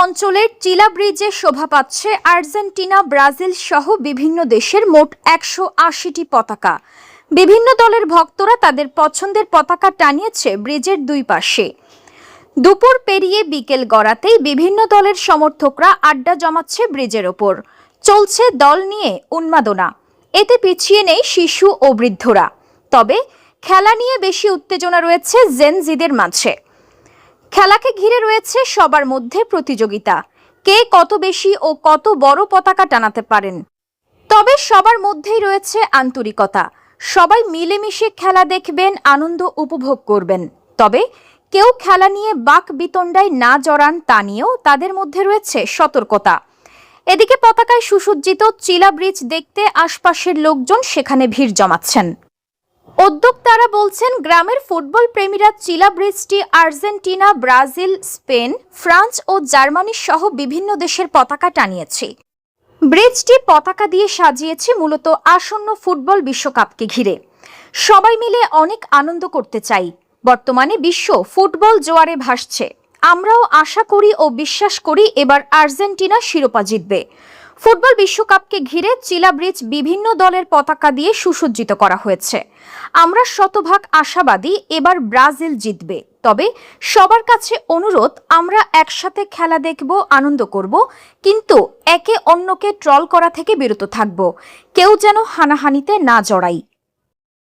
অঞ্চলের চিলা ব্রিজে শোভা পাচ্ছে আর্জেন্টিনা, ব্রাজিল সহ বিভিন্ন দেশের মোট ১৮০টি পতাকা। বিভিন্ন দলের ভক্তরা তাদের পছন্দের পতাকা টানিয়েছে ব্রিজের দুই পাশে। দুপুর পেরিয়ে বিকেল গড়াতেই বিভিন্ন দলের সমর্থকরা আড্ডা জমাচ্ছে ব্রিজের ওপর। চলছে দল নিয়ে উন্মাদনা। এতে পিছিয়ে নেই শিশু ও বৃদ্ধরা। তবে খেলা নিয়ে বেশি উত্তেজনা রয়েছে জেনজিদের মাঝে। খেলাকে ঘিরে রয়েছে সবার মধ্যে প্রতিযোগিতা, কে কত বেশি ও কত বড় পতাকা টানাতে পারেন। তবে সবার মধ্যেই রয়েছে আন্তরিকতা। সবাই মিলেমিশে খেলা দেখবেন, আনন্দ উপভোগ করবেন। তবে কেউ খেলা নিয়ে বাক বিতণ্ডায় না জড়ান, তা নিয়েও তাদের মধ্যে রয়েছে সতর্কতা। এদিকে পতাকায় সুসজ্জিত চিলা ব্রিজ দেখতে আশপাশের লোকজন সেখানে ভিড় জমাচ্ছেন। উদ্যোক্তারা বলছেন, গ্রামের ফুটবল প্রেমীরা চিলা ব্রিজটি আর্জেন্টিনা, ব্রাজিল, স্পেন, ফ্রান্স ও জার্মানি সহ বিভিন্ন দেশের পতাকা টানিয়েছে। ব্রিজটি পতাকা দিয়ে সাজিয়েছে মূলত আসন্ন ফুটবল বিশ্বকাপকে ঘিরে। সবাই মিলে অনেক আনন্দ করতে চাই। বর্তমানে বিশ্ব ফুটবল জোয়ারে ভাসছে। আমরাও আশা করি ও বিশ্বাস করি এবার আর্জেন্টিনা শিরোপা জিতবে। ফুটবল বিশ্বকাপকে ঘিরে চিলা ব্রিজ বিভিন্ন দলের পতাকা দিয়ে সুসজ্জিত করা হয়েছে। আমরা শতভাগ আশাবাদী এবার ব্রাজিল জিতবে। তবে সবার কাছে অনুরোধ, আমরা একসাথে খেলা দেখব, আনন্দ করব, কিন্তু একে অন্যকে ট্রল করা থেকে বিরত থাকব। কেউ যেন হানাহানিতে না জড়াই।